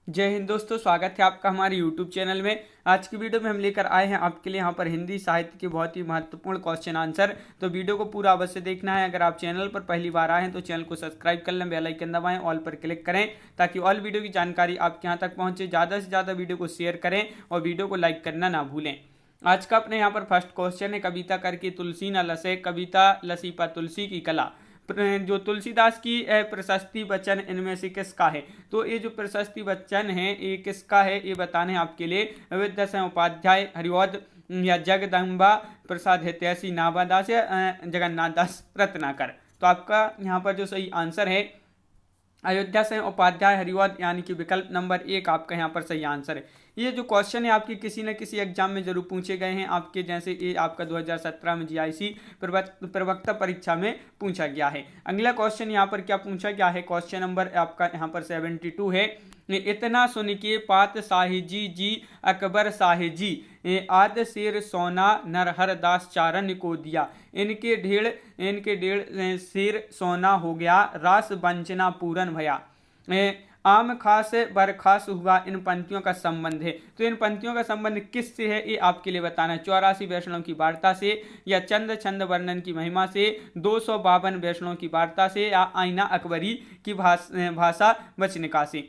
जय हिंद दोस्तों, स्वागत है आपका हमारे YouTube चैनल में। आज की वीडियो में हम लेकर आए हैं आपके लिए यहाँ पर हिंदी साहित्य के बहुत ही महत्वपूर्ण क्वेश्चन आंसर। तो वीडियो को पूरा अवश्य देखना है। अगर आप चैनल पर पहली बार आए हैं तो चैनल को सब्सक्राइब कर लें, बेल आइकन दबाएं, ऑल पर क्लिक करें ताकि ऑल वीडियो की जानकारी आपके यहाँ तक पहुँचे। ज़्यादा से ज़्यादा वीडियो को शेयर करें और वीडियो को लाइक करना ना भूलें। आज का अपने यहाँ पर फर्स्ट क्वेश्चन है, कविता करके तुलसी न लसे, कविता लसी पर तुलसी की कला। जो तुलसीदास की प्रशस्ति वचन इनमें से किसका है? तो ये जो प्रशस्ति वचन है ये किसका है ये बताने हैं आपके लिए। विद्यासागर उपाध्याय, हरिवोद या जगदम्बा प्रसाद हितैषी, नाभादास या जगन्नाथ दास रत्नाकर। तो आपका यहाँ पर जो सही आंसर है अयोध्या से उपाध्याय, हरिवोद, यानी कि विकल्प नंबर 1 आपका यहाँ पर सही आंसर है। ये जो क्वेश्चन है आपके किसी न किसी एग्जाम में जरूर पूछे गए हैं आपके, जैसे ये आपका 2017 में जीआईसी प्रवक्ता परीक्षा में पूछा गया है। अगला क्वेश्चन यहाँ पर क्या पूछा गया है, क्वेश्चन नंबर आपका यहाँ पर 72 है। इतना सुन के पात साहिजी जी अकबर साहिजी, आद शेर सोना नरहर दास चारण को दिया, इनके ढेड़ शेर सोना हो गया, रास वंचना पूरन भया, आम खास बरखास हुआ, इन पंक्तियों का संबंध है। तो इन पंक्तियों का संबंध किससे है ये आपके लिए बताना है। 84 वैष्णव की वार्ता से, या चंद छंद वर्णन की महिमा से, 252 वैष्णव की वार्ता से, या आईना अकबरी की भाषा वचनिका से।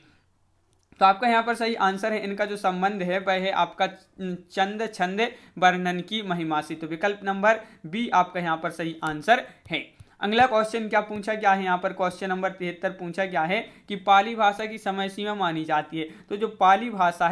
तो आपका यहाँ पर सही आंसर है, इनका जो संबंध है वह है आपका चंद छंद वर्णन की महिमा से। तो विकल्प नंबर बी आपका यहाँ पर सही आंसर है। अगला क्वेश्चन क्या पूछा गया है, यहाँ पर क्वेश्चन नंबर 73 पूछा गया है कि पाली भाषा की समय सीमा मानी जाती है। तो जो पाली भाषा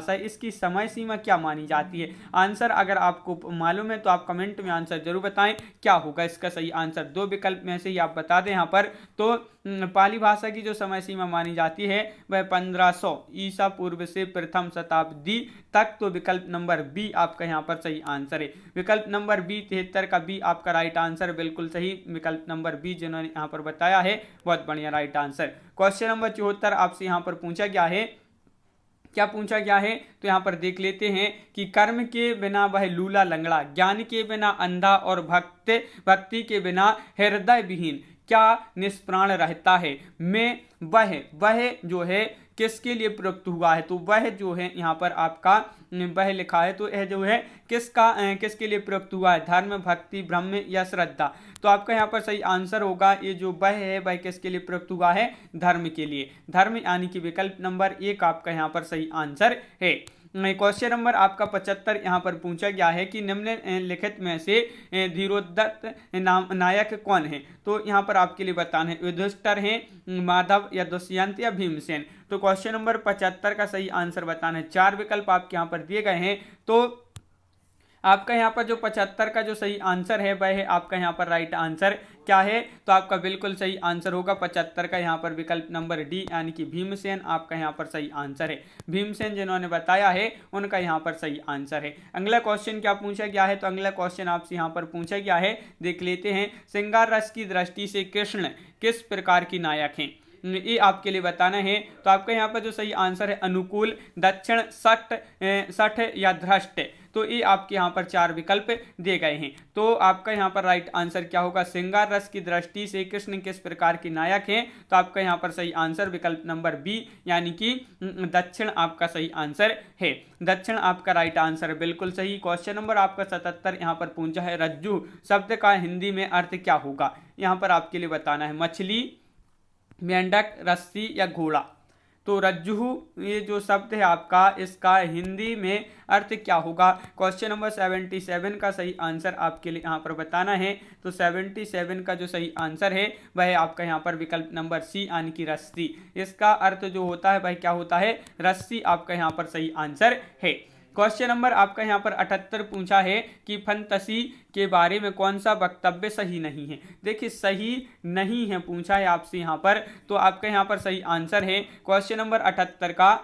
है इसकी समय सीमा क्या मानी जाती है। आंसर अगर आपको मालूम है तो आप कमेंट में आंसर जरूर बताएं क्या होगा इसका सही आंसर। दो विकल्प में से ही आप बता दें यहाँ पर। तो पाली भाषा की जो समय सीमा मानी जाती है वह 1500 ईसा पूर्व से प्रथम शताब्दी तक। तो विकल्प नंबर बी आपका यहाँ पर सही आंसर है। विकल्प नंबर बी 73 का बी आपका राइट आंसर, बिल्कुल सही। विकल्प नंबर बी जिन्होंने यहाँ पर बताया है बहुत बढ़िया राइट आंसर। क्वेश्चन नंबर 74 आपसे यहाँ पर पूछा गया है, क्या पूछा गया है तो यहाँ पर देख लेते हैं कि कर्म के बिना वह लूला लंगड़ा, ज्ञान के बिना अंधा और भक्ति के बिना हृदय विहीन, क्या निष्प्राण रहता है। मैं वह जो है किसके लिए प्रयुक्त हुआ है। तो वह जो है यहाँ पर आपका वह लिखा है, तो यह जो है किसके लिए प्रयुक्त हुआ है, धर्म, भक्ति, ब्रह्म या श्रद्धा। तो आपका यहाँ पर सही आंसर होगा ये जो वह है वह किसके लिए प्रयुक्त हुआ है, धर्म के लिए। धर्म यानी कि विकल्प नंबर 1 आपका यहाँ पर सही आंसर है। क्वेश्चन नंबर आपका 75 यहाँ पर पूछा गया है कि निम्नलिखित में से धीरोदत्त नायक कौन है। तो यहाँ पर आपके लिए बताना है युधिष्ठिर है, माधव या दुष्यंत या भीमसेन। तो क्वेश्चन नंबर 75 का सही आंसर बताना है। 4 विकल्प आपके यहाँ पर दिए गए हैं। तो आपका यहाँ पर जो 75 का जो सही आंसर है वह है आपका यहाँ पर राइट आंसर क्या है। तो आपका बिल्कुल सही आंसर होगा 75 का यहाँ पर विकल्प नंबर डी यानी कि भीमसेन आपका यहाँ पर सही आंसर है। भीमसेन जिन्होंने बताया है उनका यहाँ पर सही आंसर है। अगला क्वेश्चन क्या पूछा गया है, तो अगला क्वेश्चन आपसे यहाँ पर पूछा गया है, देख लेते हैं। श्रृंगार रस की दृष्टि से कृष्ण किस प्रकार की नायक हैं, ये आपके लिए बताना है। तो आपका यहाँ पर जो सही आंसर है अनुकूल, दक्षिण, सठ या धृष्ट। तो ये आपके यहाँ पर 4 विकल्प दिए गए हैं। तो आपका यहाँ पर राइट आंसर क्या होगा, श्रृंगार रस की दृष्टि से कृष्ण किस प्रकार के नायक हैं। तो आपका यहाँ पर सही आंसर विकल्प नंबर बी यानी कि दक्षिण आपका सही आंसर है। दक्षिण आपका राइट आंसर बिल्कुल सही। क्वेश्चन नंबर आपका 77 यहाँ पर पूछा है रज्जू शब्द का हिंदी में अर्थ क्या होगा। यहाँ पर आपके लिए बताना है मछली, मेंढक, रस्सी या घोड़ा। तो रज्जू ये जो शब्द है आपका इसका हिंदी में अर्थ क्या होगा। क्वेश्चन नंबर 77 का सही आंसर आपके लिए यहाँ पर बताना है। तो 77 का जो सही आंसर है वह आपका यहाँ पर विकल्प नंबर सी यानी कि रस्सी। इसका अर्थ जो होता है वह क्या होता है, रस्सी आपका यहाँ पर सही आंसर है। क्वेश्चन नंबर आपका यहाँ पर 78 पूछा है कि फंतसी के बारे में कौन सा वक्तव्य सही नहीं है। देखिए सही नहीं है पूछा है आपसे यहाँ पर, तो आपका यहाँ पर सही आंसर है क्वेश्चन नंबर 78 का।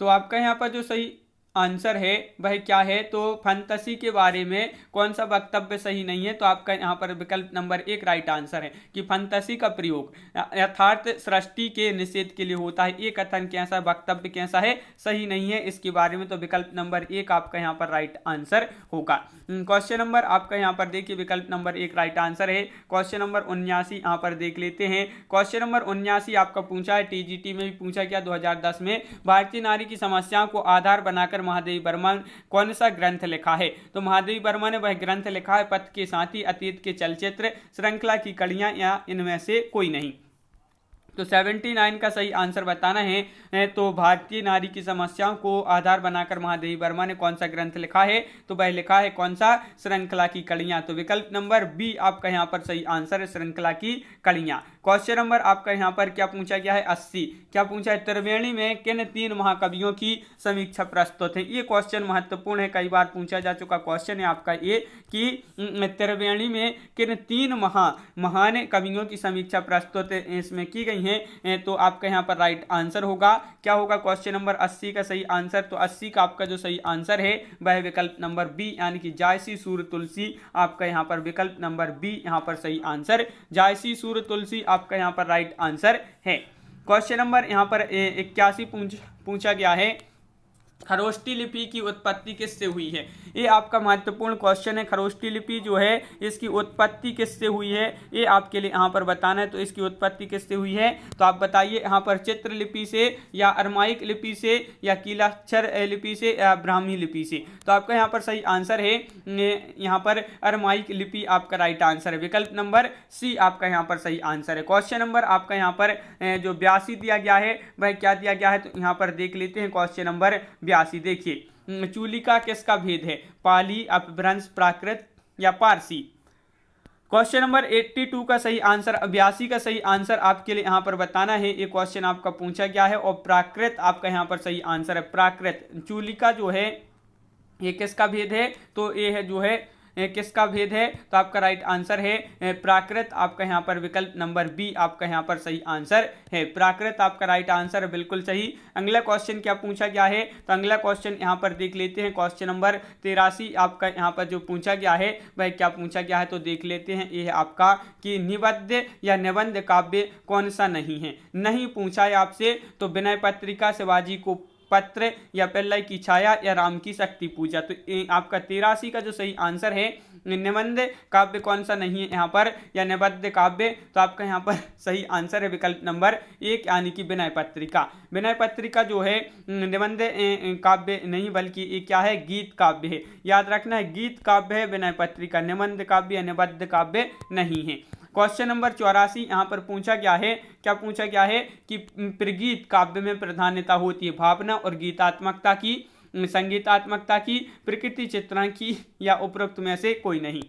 तो आपका यहाँ पर जो सही आंसर है वह क्या है, तो फंतसी के बारे में कौन सा वक्तव्य सही नहीं है, तो आपका यहाँ पर विकल्प नंबर 1 राइट आंसर है कि फंतसी का प्रयोग यथार्थ सृष्टि के निषेध के लिए होता है। ये कथन कैसा, वक्तव्य कैसा है, सही नहीं है इसके बारे में, तो विकल्प नंबर 1 आपका यहाँ पर राइट आंसर होगा। क्वेश्चन नंबर आपका यहाँ पर देखिए विकल्प नंबर 1 राइट आंसर है। क्वेश्चन नंबर 79 यहाँ पर देख लेते हैं। क्वेश्चन नंबर 79 आपका पूछा है, टीजीटी में भी पूछा गया 2010 में, भारतीय नारी की समस्याओं को आधार बनाकर महादेवी वर्मा कौन सा ग्रंथ लिखा है, तो महादेवी वर्मा ने वह ग्रंथ लिखा है पथ के साथी, अतीत के चलचित्र, श्रृंखला की कड़ियां या इनमें से कोई नहीं। तो 79 का सही आंसर बताना है। तो भारतीय नारी की समस्याओं को आधार बनाकर महादेवी वर्मा ने कौन सा ग्रंथ लिखा है, तो वह लिखा है कौन सा, श्रृंखला की कड़ियां। तो विकल्प नंबर बी आपका यहाँ पर सही आंसर है, श्रृंखला की कड़ियां। क्वेश्चन नंबर आपका यहाँ पर क्या पूछा गया है, 80 क्या पूछा है, त्रिवेणी में किन 3 महाकवियों की समीक्षा प्रस्तुत है। ये क्वेश्चन महत्वपूर्ण है, कई बार पूछा जा चुका क्वेश्चन है आपका ये कि त्रिवेणी में किन 3 महान कवियों की समीक्षा प्रस्तुत इसमें की गई है, तो आपका यहाँ पर राइट आंसर होगा क्या होगा, क्वेश्चन नंबर 80 का सही आंसर। तो 80 का आपका जो सही आंसर है वह विकल्प नंबर बी यानी कि जायसी सूर्य तुलसी, आपका यहाँ पर विकल्प नंबर बी यहाँ पर सही आंसर, जायसी सूर्य तुलसी आपका यहाँ पर राइट आंसर है। क्वेश्चन नंबर यहाँ पर 81 पूछा गया है, खरोष्टी लिपि की उत्पत्ति किससे हुई है। ये आपका महत्वपूर्ण क्वेश्चन है, खरोष्टी लिपि जो है इसकी उत्पत्ति किससे हुई है, ये आपके लिए यहाँ पर बताना है। तो इसकी उत्पत्ति किससे हुई है, तो आप बताइए यहाँ पर चित्र लिपि से या अरमाइक लिपि से या कीलाक्षर लिपि से या ब्राह्मी लिपि से। तो आपका यहाँ पर सही आंसर है यहाँ पर अरमाइक लिपि आपका राइट आंसर है, विकल्प नंबर सी आपका यहाँ पर सही आंसर है। क्वेश्चन नंबर आपका यहाँ पर जो 82 दिया गया है वह क्या दिया गया है, तो यहाँ पर देख लेते हैं क्वेश्चन नंबर 82। देखिए चूलिका किसका भेद है, पाली, अपभ्रंश, प्राकृत या पारसी। क्वेश्चन नंबर 82 का सही आंसर, 82 का सही आंसर आपके लिए यहाँ पर बताना है। ये क्वेश्चन आपका पूछा गया है और प्राकृत आपका यहाँ पर सही आंसर है। प्राकृत चूलिका जो है ये किसका भेद है, तो ये है जो है किसका भेद है, तो आपका राइट आंसर है प्राकृत, आपका यहाँ पर विकल्प नंबर बी आपका यहाँ पर सही आंसर है, प्राकृत आपका राइट आंसर है, बिल्कुल सही। अगला क्वेश्चन क्या पूछा गया है, तो अगला क्वेश्चन यहाँ पर देख लेते हैं। क्वेश्चन नंबर 83 आपका यहाँ पर जो पूछा गया है वह क्या पूछा गया है, तो देख लेते हैं। ये है आपका कि निबद्ध या निबंध काव्य कौन सा नहीं है, नहीं पूछा है आपसे, तो विनय पत्रिका, शिवाजी को पत्र या पिल्लई की छाया या राम की शक्ति पूजा। तो आपका 83 का जो सही आंसर है, निबंध काव्य कौन सा नहीं है यहाँ पर या निबद्ध काव्य, तो आपका यहाँ पर सही आंसर है विकल्प नंबर 1 यानी कि विनय पत्रिका। विनय पत्रिका जो है निबंध काव्य नहीं बल्कि ये क्या है, गीत काव्य है, याद रखना है, गीत काव्य है विनय पत्रिका, निबंध काव्य या निबद्ध काव्य नहीं है। क्वेश्चन नंबर 84 यहाँ पर पूछा गया है, क्या पूछा गया है कि प्रगीत काव्य में प्राधान्यता होती है भावना और गीतात्मकता की, संगीतात्मकता की, प्रकृति चित्रण की या उपरोक्त में से कोई नहीं।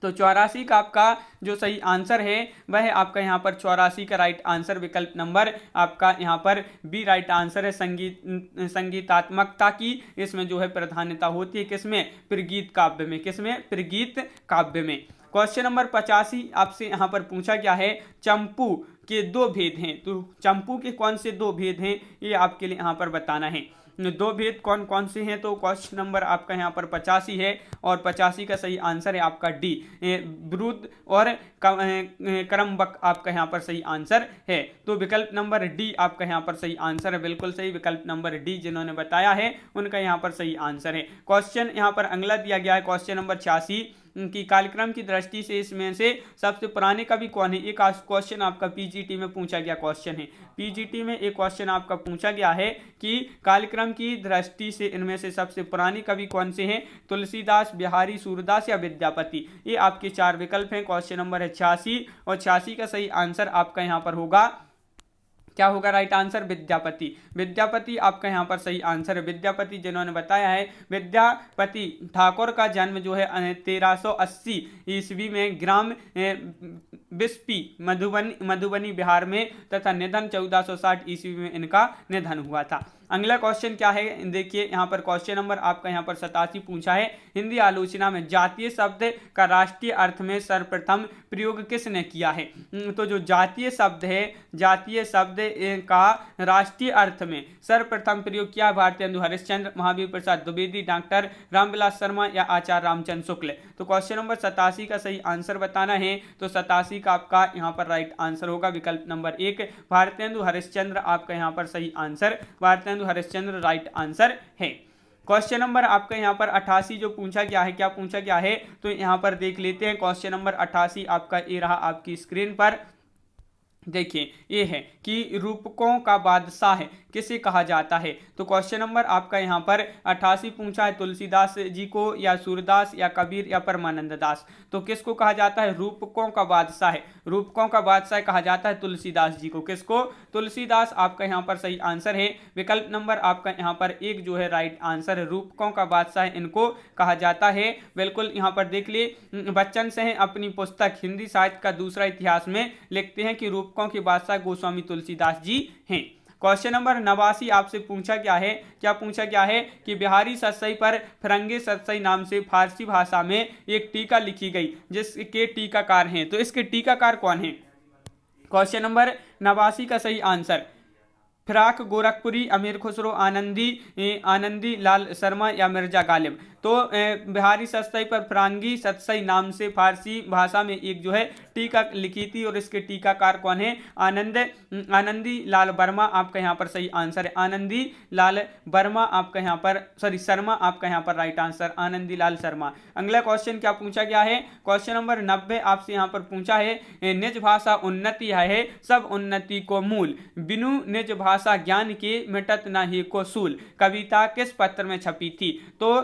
तो 84 का आपका जो सही आंसर है वह आपका यहाँ पर 84 का राइट आंसर विकल्प नंबर आपका यहाँ पर बी राइट आंसर है, संगीतात्मकता की इसमें जो है प्राधान्यता होती है, किसमें, प्रगीत काव्य में, किसमें, प्रगीत काव्य में। क्वेश्चन नंबर 85 आपसे यहाँ पर पूछा गया है, चंपू के 2 भेद हैं, तो चंपू के कौन से 2 भेद हैं ये आपके लिए यहाँ पर बताना है। 2 भेद कौन कौन से हैं, तो क्वेश्चन नंबर आपका यहाँ पर 85 है और 85 का सही आंसर है आपका डी, ब्रुद और क्रमबक आपका यहाँ पर सही आंसर है। तो विकल्प नंबर डी आपका यहाँ पर सही आंसर है, बिल्कुल सही, विकल्प नंबर डी जिन्होंने बताया है उनका यहाँ पर सही आंसर है। क्वेश्चन यहाँ पर अगला दिया गया है क्वेश्चन नंबर 86 की कार्यक्रम की दृष्टि से इसमें से सबसे पुराने कवि कौन है। एक क्वेश्चन आपका पीजीटी में पूछा गया क्वेश्चन है, पीजीटी में एक क्वेश्चन आपका पूछा गया है कि कार्यक्रम की दृष्टि से इनमें से सबसे पुराने कवि कौन से हैं, तुलसीदास, बिहारी, सूरदास या विद्यापति। ये आपके 4 विकल्प हैं। क्वेश्चन नंबर है 86 और 86 का सही आंसर आपका यहाँ पर होगा, क्या होगा राइट आंसर, विद्यापति। विद्यापति आपका यहाँ पर सही आंसर है, विद्यापति जिन्होंने बताया है। विद्यापति ठाकुर का जन्म जो है 1380 ईस्वी में ग्राम बिस्पी मधुबनी बिहार में तथा निधन 1460 ईस्वी में इनका निधन हुआ था। अगला क्वेश्चन क्या है, देखिए यहाँ पर क्वेश्चन नंबर आपका यहाँ पर 87 पूछा है। हिंदी आलोचना में जातीय शब्द का राष्ट्रीय अर्थ में सर्वप्रथम प्रयोग किसने किया है? तो जो जातीय शब्द है, जातीय शब्द का राष्ट्रीय अर्थ में सर्वप्रथम प्रयोग किया भारतेंदु हरिश्चंद्र, महावीर प्रसाद द्विवेदी, डॉक्टर रामविलास शर्मा या आचार्य रामचंद्र शुक्ल। तो क्वेश्चन नंबर 87 का सही आंसर बताना है, तो 87 का आपका यहाँ पर राइट आंसर होगा विकल्प नंबर 1, भारतेंदु हरिश्चंद्र आपका यहाँ पर सही answer, Bharatendu Harishchandra right answer है। क्वेश्चन नंबर आपका यहाँ पर 88 जो पूछा गया है, क्या पूछा गया है, तो यहाँ पर देख लेते हैं। क्वेश्चन नंबर 88 आपका ये रहा आपकी स्क्रीन पर, देखिए ये है कि रूपकों का बादशाह किसे कहा जाता है? तो क्वेश्चन नंबर आपका यहाँ पर 88 पूछा है तुलसीदास जी को या सूरदास या कबीर या परमानंद दास। तो किसको कहा जाता है? रूपकों का बादशाह है, रूपकों का बादशाह कहा जाता है तुलसीदास जी को। किसको? तुलसीदास आपका यहाँ पर सही आंसर है, विकल्प नंबर आपका यहाँ पर 1 जो है राइट आंसर है, रूपकों का बादशाह इनको कहा जाता है। बिल्कुल यहाँ पर देख लिए बच्चन से अपनी पुस्तक हिंदी साहित्य का दूसरा इतिहास में लिखते हैं कि रूपकों के बादशाह गोस्वामी तुलसीदास जी हैं। क्वेश्चन नंबर 89 आपसे पूछा गया है, क्या पूछा गया है कि बिहारी सतसई पर फिरंगे सतसई नाम से फारसी भाषा में एक टीका लिखी गई जिसके टीकाकार हैं, तो इसके टीकाकार कौन हैं? क्वेश्चन नंबर 89 का सही आंसर फिराक गोरखपुरी, अमीर खुसरो, आनंदी लाल शर्मा या मिर्जा गालिब। तो बिहारी सतसई पर फिरंगी सतसई नाम से फारसी भाषा में एक जो है टीका लिखी थी और इसके टीकाकार कौन है? आनंदी लाल वर्मा आपका यहाँ पर सही आंसर है, आनंदी लाल वर्मा आपका यहाँ पर शर्मा आपका यहाँ पर राइट आंसर, आनंदी लाल शर्मा। अगला क्वेश्चन क्या पूछा गया है? क्वेश्चन नंबर 90 आपसे यहाँ पर पूछा है, निज भाषा उन्नति है सब उन्नति को मूल, बिनु निज भाषा ज्ञान के मिटत नहीं को सूल, कविता किस पत्र में छपी थी? तो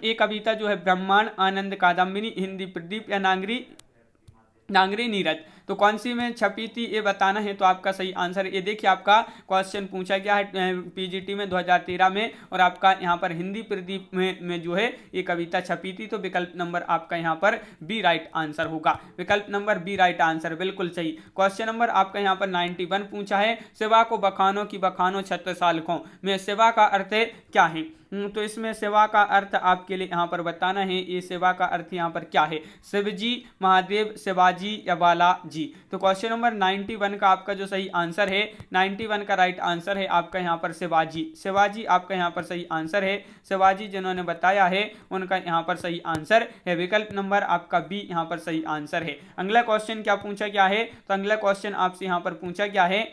ये कविता जो है ब्रह्मांड, आनंद कादम्बिनी, हिंदी प्रदीप या नांगरी नीरज। तो कौन सी में छपी थी ये बताना है, तो आपका सही आंसर ये देखिए आपका क्वेश्चन पूछा गया है पीजीटी में 2013 में और आपका यहाँ पर हिंदी प्रदीप में जो है ये कविता छपी थी। तो विकल्प नंबर आपका यहाँ पर बी राइट आंसर होगा, विकल्प नंबर बी राइट आंसर बिल्कुल सही। क्वेश्चन नंबर आपका यहाँ पर 91 पूछा है, सेवा को बखानो की बखानो छत्रसालकों में सेवा का अर्थ क्या है? तो इसमें सेवा का अर्थ आपके लिए यहाँ पर बताना है, ये सेवा का अर्थ यहाँ पर क्या है? शिवजी, महादेव, शिवाजी या बालाजी। तो क्वेश्चन नंबर 91 का आपका जो सही आंसर है, 91 का राइट आंसर है आपका यहाँ पर शिवाजी, शिवाजी आपका यहाँ पर सही आंसर है, शिवाजी जिन्होंने बताया है उनका यहाँ पर सही आंसर है, विकल्प नंबर आपका बी यहाँ पर सही आंसर है। अगला क्वेश्चन क्या पूछा गया है? तो अगला क्वेश्चन आपसे यहाँ पर पूछा गया है,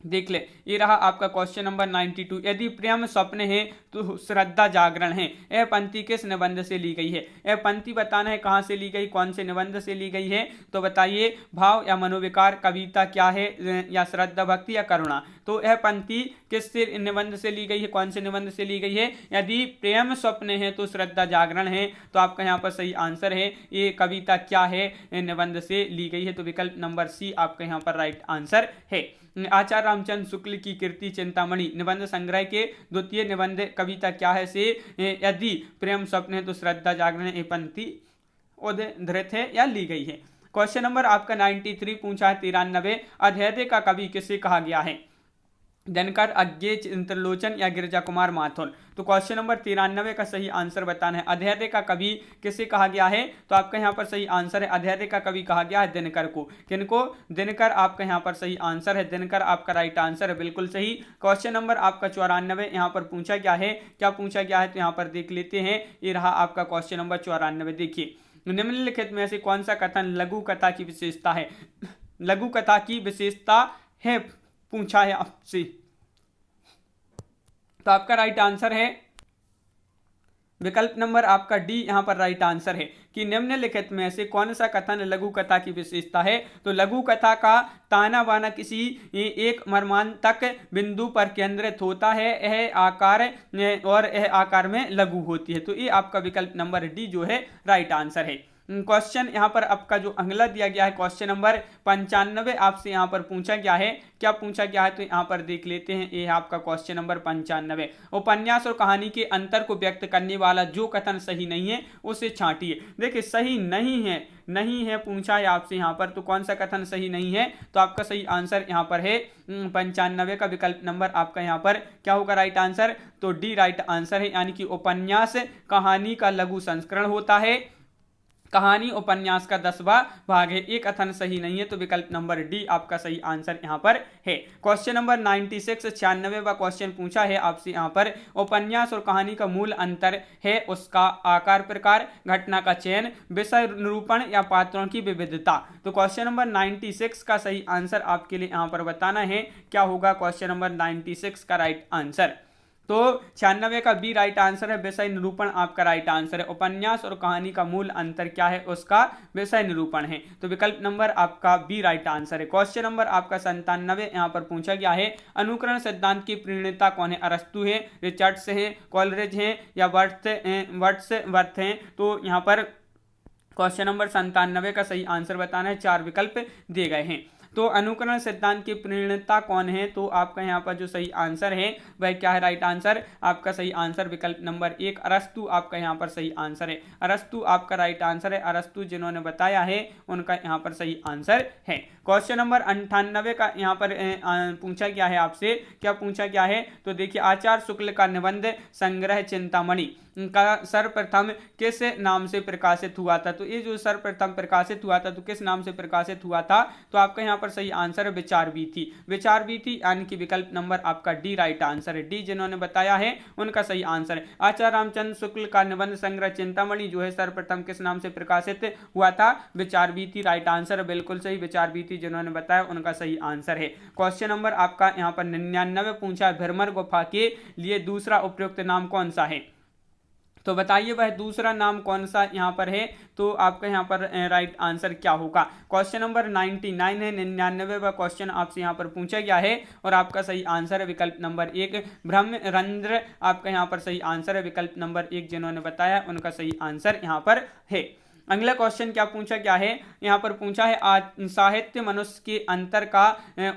देख ले ये रहा आपका क्वेश्चन नंबर 92, यदि प्रेम स्वप्न है तो श्रद्धा जागरण है, यह पंक्ति किस निबंध से ली गई है? यह पंक्ति बताना है कहाँ से ली गई, कौन से निबंध से ली गई है? तो बताइए भाव या मनोविकार, कविता क्या है या श्रद्धा भक्ति या करुणा। तो यह पंक्ति किस निबंध से ली गई है, कौन से निबंध से ली गई है? यदि प्रेम स्वप्न है तो श्रद्धा जागरण है, तो आपका यहाँ पर सही आंसर है ये कविता क्या है निबंध से ली गई है, तो विकल्प नंबर सी आपका यहाँ पर राइट आंसर है। आचार्य रामचंद्र शुक्ल की कीर्ति चिंतामणि निबंध संग्रह के द्वितीय निबंध कविता क्या है से यदि प्रेम स्वप्न है तो श्रद्धा जागरण ये पंक्ति उद्धृत है या ली गई है। क्वेश्चन नंबर आपका 93 पूछा है 93, अध्यय का कवि किसे कहा गया है? दिनकर, अज्ञे, चित्रलोचन या गिरजा कुमार माथुर। तो क्वेश्चन नंबर 93 का सही आंसर बताना है, अध्यय का कवि किसे कहा गया है? तो आपका यहाँ पर सही आंसर है अध्यय का कवि कहा गया है दिनकर को। किनको? दिनकर आपका यहाँ पर सही आंसर है, दिनकर आपका राइट आंसर है बिल्कुल सही। क्वेश्चन नंबर आपका 94 यहाँ पर पूछा गया है, क्या पूछा गया है? तो यहाँ पर देख लेते हैं, ये रहा आपका क्वेश्चन नंबर 94। देखिए निम्नलिखित में से कौन सा कथन लघु कथा की विशेषता है? लघु कथा की विशेषता है पूछा है आपसे, तो आपका राइट आंसर है विकल्प नंबर आपका डी यहाँ पर राइट आंसर है कि निम्नलिखित में से कौन सा कथन लघु कथा की विशेषता है? तो लघु कथा का ताना बाना किसी एक मर्मांतक बिंदु पर केंद्रित होता है, यह आकार और यह आकार में लघु होती है, तो ये आपका विकल्प नंबर डी जो है राइट आंसर है। क्वेश्चन यहाँ पर आपका जो अगला दिया गया है क्वेश्चन नंबर 95 आपसे यहाँ पर पूछा गया है। क्या पूछा गया है तो यहाँ पर देख लेते हैं। ये है आपका क्वेश्चन नंबर 95। उपन्यास और कहानी के अंतर को व्यक्त करने वाला जो कथन सही नहीं है उसे छांटिए। देखिए सही नहीं है पूछा है आपसे यहाँ पर, तो कौन सा कथन सही नहीं है? तो आपका सही आंसर यहाँ पर है 95 का विकल्प नंबर आपका यहाँ पर क्या होगा राइट आंसर? तो डी राइट आंसर है, यानी कि उपन्यास कहानी का लघु संस्करण होता है, कहानी उपन्यास का 10वां भाग है। एक कथन सही नहीं है, तो विकल्प नंबर डी आपका सही आंसर यहाँ पर है। क्वेश्चन नंबर 96 96वां क्वेश्चन पूछा है आपसे यहाँ पर, उपन्यास और कहानी का मूल अंतर है उसका आकार प्रकार, घटना का चयन, विषय निरूपण या पात्रों की विविधता। तो क्वेश्चन नंबर 96 का सही आंसर आपके लिए यहाँ पर बताना है। क्या होगा क्वेश्चन नंबर 96 का राइट आंसर? तो 96 का बी राइट आंसर है, विषय निरूपण आपका राइट आंसर है। उपन्यास और कहानी का मूल अंतर क्या है? उसका विषय निरूपण है, तो विकल्प नंबर आपका बी राइट आंसर है। क्वेश्चन नंबर आपका 97 यहाँ पर पूछा गया है, अनुकरण सिद्धांत की प्रणेता कौन है? अरस्तु है, रिचर्ड्स है, कॉलरिज है या वर्ड्सवर्थ है? तो यहाँ पर क्वेश्चन नंबर 97 का सही आंसर बताना है। 4 विकल्प दिए गए हैं। तो अनुकरण सिद्धांत के प्रणेता कौन है? तो आपका यहाँ पर जो सही आंसर है वह क्या है राइट आंसर? आपका सही आंसर विकल्प नंबर 1 अरस्तु आपका यहाँ पर सही आंसर है। अरस्तु आपका राइट आंसर है। अरस्तु जिन्होंने बताया है उनका यहाँ पर सही आंसर है। क्वेश्चन नंबर 98 का यहाँ पर पूछा गया है आपसे। क्या पूछा गया है? तो देखिए, आचार्य शुक्ल का निबंध संग्रह चिंतामणि का सर्वप्रथम किस नाम से प्रकाशित हुआ था? तो ये जो सर्वप्रथम प्रकाशित हुआ था तो किस नाम से प्रकाशित हुआ था? तो आपका यहाँ पर सही आंसर है विचार वीथी। विचार वीथी यानी कि विकल्प नंबर आपका डी राइट आंसर है। डी जिन्होंने बताया है उनका सही आंसर है। आचार्य रामचंद्र शुक्ल का निबंध संग्रह चिंतामणि जो है सर्वप्रथम किस नाम से प्रकाशित हुआ था? विचार वीथी राइट आंसर है, बिल्कुल सही। विचार वीथी जिन्होंने बताया उनका सही आंसर है। क्वेश्चन नंबर आपका यहाँ पर 99 पूछा है, भ्रमर गुफा के लिए दूसरा उपयुक्त नाम कौन सा है? तो बताइए वह दूसरा नाम कौन सा यहाँ पर है? तो आपका यहाँ पर राइट आंसर क्या होगा? क्वेश्चन नंबर 99 है, 99वां क्वेश्चन आपसे यहाँ पर पूछा गया है और आपका सही आंसर है विकल्प नंबर 1 ब्रह्मरंध्र आपका यहाँ पर सही आंसर है। विकल्प नंबर 1 जिन्होंने बताया उनका सही आंसर यहाँ पर है। अगला क्वेश्चन क्या पूछा गया है? यहाँ पर पूछा है, साहित्य मनुष्य के अंतर का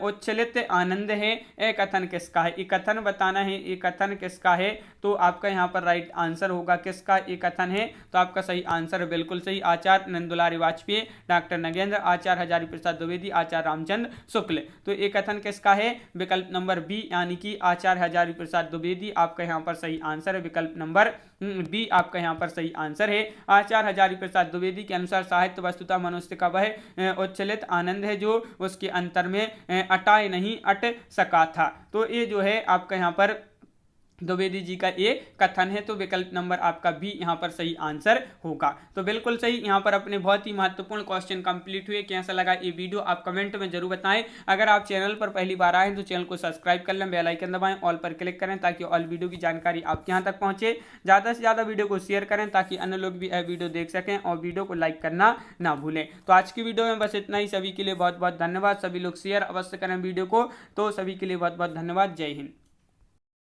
उच्छलित आनंद है, एक कथन किसका है? एक कथन बताना है, एक कथन किसका है? तो आपका यहाँ पर राइट आंसर होगा किसका एक कथन है? तो आपका सही आंसर बिल्कुल सही, आचार्य नंदुलारी वाजपेयी, डॉक्टर नगेंद्र, आचार्य हजारी प्रसाद द्विवेदी, आचार्य रामचंद्र शुक्ल। तो एक कथन किसका है? विकल्प नंबर बी यानी कि आचार्य हजारी प्रसाद द्विवेदी आपका यहाँ पर सही आंसर है। विकल्प नंबर बी आपका यहाँ पर सही आंसर है। आचार्य हजारी प्रसाद द्विवेदी के अनुसार साहित्य वस्तुतः मनुष्य का वह उच्छलित आनंद है जो उसके अंतर में अटाए नहीं अट सका था। तो ये जो है आपका यहाँ पर द्विवेदी जी का ये कथन है, तो विकल्प नंबर आपका बी यहाँ पर सही आंसर होगा। तो बिल्कुल सही, यहाँ पर अपने बहुत ही महत्वपूर्ण क्वेश्चन कंप्लीट हुए। कैसा लगा ये वीडियो आप कमेंट में जरूर बताएं। अगर आप चैनल पर पहली बार आए तो चैनल को सब्सक्राइब कर लें, बेल आइकन दबाएं, ऑल पर क्लिक करें ताकि ऑल वीडियो की जानकारी आपके यहाँ तक पहुंचे। ज़्यादा से ज़्यादा वीडियो को शेयर करें ताकि अन्य लोग भी यह वीडियो देख सकें और वीडियो को लाइक करना ना भूलें। तो आज की वीडियो में बस इतना ही। सभी के लिए बहुत बहुत धन्यवाद। सभी लोग शेयर अवश्य करें वीडियो को। तो सभी के लिए बहुत बहुत धन्यवाद। जय हिंद।